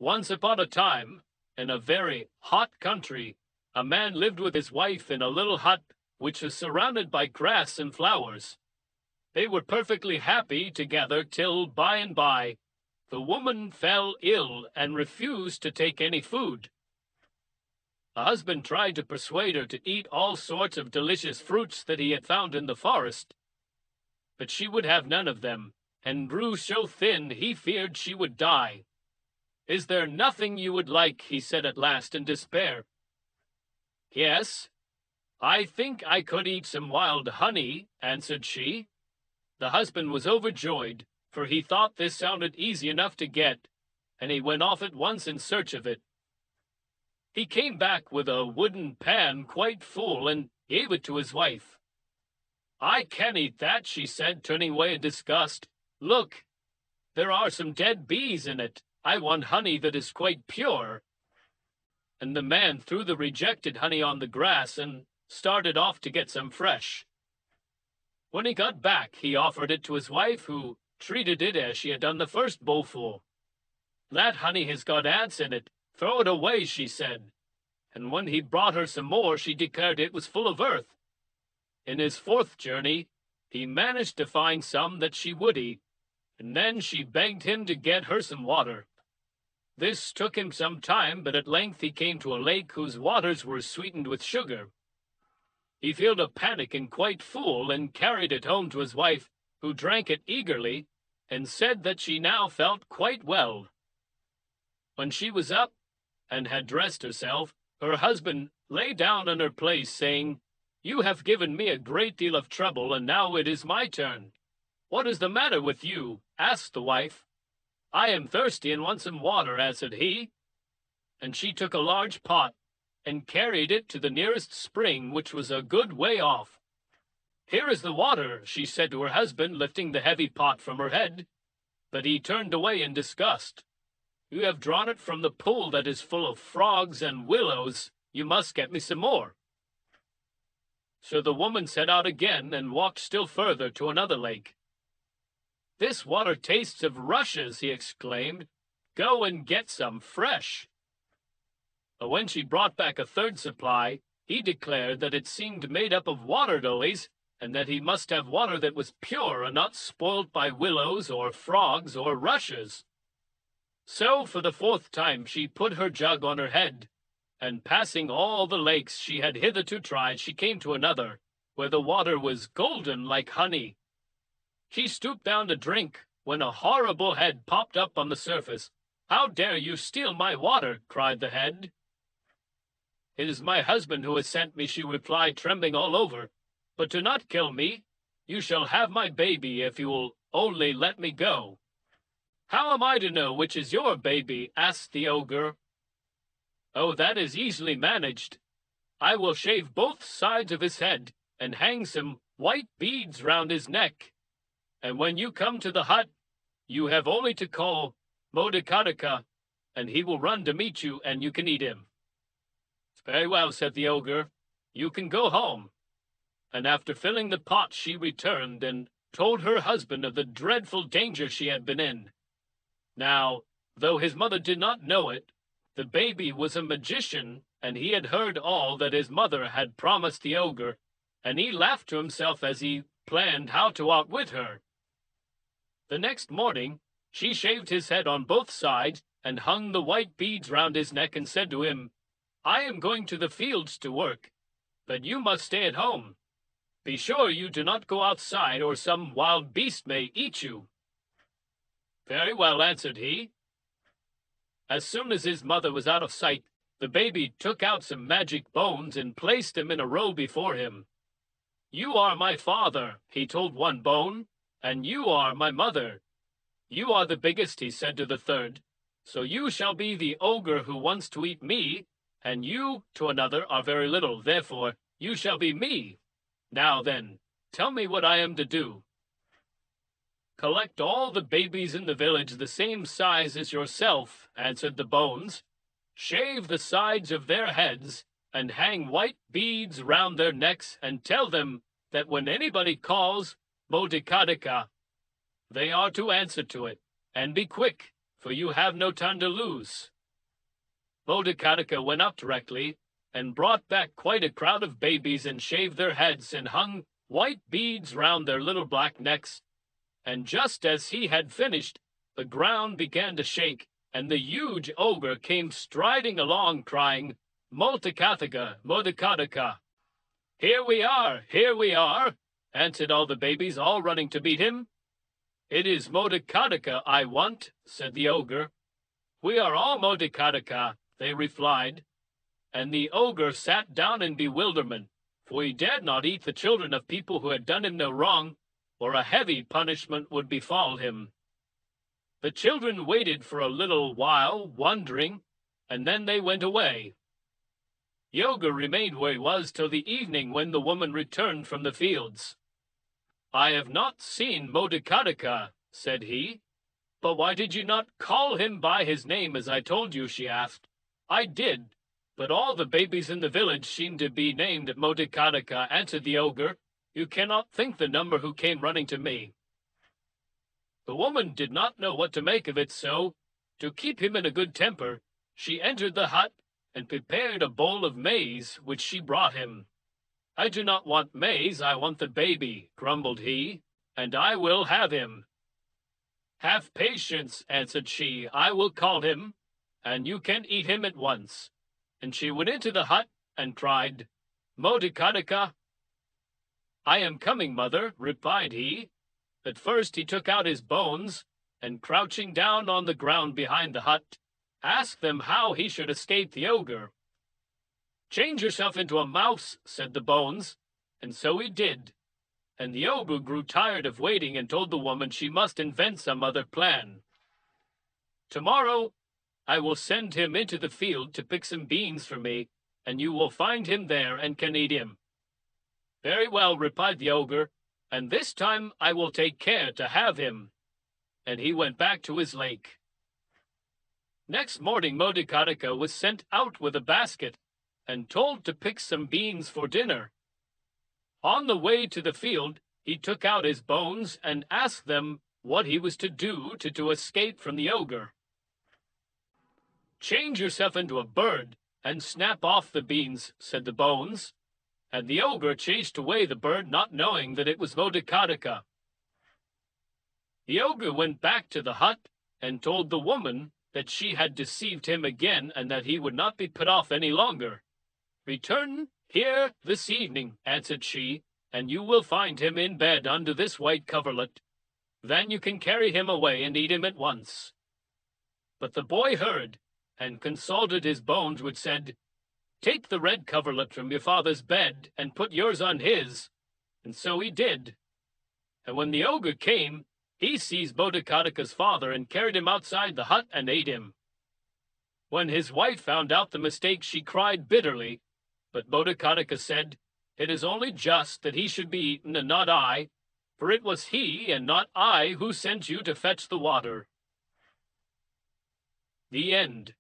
Once upon a time, in a very hot country, a man lived with his wife in a little hut which was surrounded by grass and flowers. They were perfectly happy together till by and by the woman fell ill and refused to take any food. The husband tried to persuade her to eat all sorts of delicious fruits that he had found in the forest, but she would have none of them, and grew so thin he feared she would die. "Is there nothing you would like?" he said at last in despair. "Yes, I think I could eat some wild honey," answered she. The husband was overjoyed, for he thought this sounded easy enough to get, and he went off at once in search of it. He came back with a wooden pan quite full and gave it to his wife. "I can't eat that," she said, turning away in disgust. "Look, there are some dead bees in it. I want honey that is quite pure." And the man threw the rejected honey on the grass and started off to get some fresh. When he got back, he offered it to his wife, who treated it as she had done the first bowlful. "That honey has got ants in it. Throw it away," she said. And when he brought her some more, she declared it was full of earth. In his fourth journey, he managed to find some that she would eat, and then she begged him to get her some water. This took him some time, but at length he came to a lake whose waters were sweetened with sugar. He filled a pannikin quite full and carried it home to his wife, who drank it eagerly and said that she now felt quite well. When she was up and had dressed herself, her husband lay down in her place, saying, "You have given me a great deal of trouble, and now it is my turn." "What is the matter with you?" asked the wife. "I am thirsty and want some water," answered he. And she took a large pot and carried it to the nearest spring, which was a good way off. "Here is the water," she said to her husband, lifting the heavy pot from her head. But he turned away in disgust. "You have drawn it from the pool that is full of frogs and willows. You must get me some more." So the woman set out again and walked still further to another lake. "This water tastes of rushes," he exclaimed. "Go and get some fresh." But when she brought back a third supply, he declared that it seemed made up of water lilies, and that he must have water that was pure and not spoilt by willows or frogs or rushes. So for the fourth time she put her jug on her head, and passing all the lakes she had hitherto tried, she came to another, where the water was golden like honey. She stooped down to drink, when a horrible head popped up on the surface. "How dare you steal my water?" cried the head. "It is my husband who has sent me," she replied, trembling all over. "But do not kill me. You shall have my baby if you will only let me go." "How am I to know which is your baby?" asked the ogre. "Oh, that is easily managed. I will shave both sides of his head and hang some white beads round his neck. And when you come to the hut, you have only to call Motiratika, and he will run to meet you, and you can eat him." "Very well," said the ogre. "You can go home." And after filling the pot, she returned and told her husband of the dreadful danger she had been in. Now, though his mother did not know it, the baby was a magician, and he had heard all that his mother had promised the ogre, and he laughed to himself as he planned how to outwit her. The next morning, she shaved his head on both sides and hung the white beads round his neck and said to him, "I am going to the fields to work, but you must stay at home. Be sure you do not go outside, or some wild beast may eat you." "Very well," answered he. As soon as his mother was out of sight, the baby took out some magic bones and placed them in a row before him. "You are my father," he told one bone, "and you are my mother. You are the biggest," he said to the third, "so you shall be the ogre who wants to eat me, and you, to another, are very little, therefore you shall be me. Now then, tell me what I am to do." "Collect all the babies in the village the same size as yourself," answered the bones. "Shave the sides of their heads, and hang white beads round their necks, and tell them that when anybody calls Motiratika, they are to answer to it, and be quick, for you have no time to lose." Motiratika went up directly, and brought back quite a crowd of babies and shaved their heads and hung white beads round their little black necks. And just as he had finished, the ground began to shake, and the huge ogre came striding along, crying, "Motiratika, Motiratika." Here we are," answered all the babies, all running to meet him. "It is Motiratika I want," said the ogre. "We are all Motiratika," they replied. And the ogre sat down in bewilderment, for he dared not eat the children of people who had done him no wrong, or a heavy punishment would befall him. The children waited for a little while, wondering, and then they went away. The ogre remained where he was till the evening, when the woman returned from the fields. "I have not seen Motiratika," said he. "But why did you not call him by his name as I told you?" she asked. "I did, but all the babies in the village seem to be named Motiratika," answered the ogre. "You cannot think the number who came running to me." The woman did not know what to make of it, so, to keep him in a good temper, she entered the hut and prepared a bowl of maize, which she brought him. "I do not want maize, I want the baby," grumbled he, "and I will have him." "Have patience," answered she, "I will call him, and you can eat him at once." And she went into the hut and cried, "Motiratika." "I am coming, mother," replied he. But first he took out his bones, and crouching down on the ground behind the hut, asked them how he should escape the ogre. "Change yourself into a mouse," said the bones, and so he did. And the ogre grew tired of waiting and told the woman she must invent some other plan. "Tomorrow I will send him into the field to pick some beans for me, and you will find him there and can eat him." "Very well," replied the ogre, "and this time I will take care to have him." And he went back to his lake. Next morning Motiratika was sent out with a basket and told to pick some beans for dinner. On the way to the field, he took out his bones and asked them what he was to do to escape from the ogre. "Change yourself into a bird and snap off the beans," said the bones. And the ogre chased away the bird, not knowing that it was Motiratika. The ogre went back to the hut and told the woman that she had deceived him again and that he would not be put off any longer. "Return here this evening," answered she, "and you will find him in bed under this white coverlet. Then you can carry him away and eat him at once." But the boy heard and consulted his bones, which said, "Take the red coverlet from your father's bed and put yours on his." And so he did. And when the ogre came, he seized Motiratika's father and carried him outside the hut and ate him. When his wife found out the mistake, she cried bitterly, but Motiratika said, "It is only just that he should be eaten and not I, for it was he and not I who sent you to fetch the water." The end.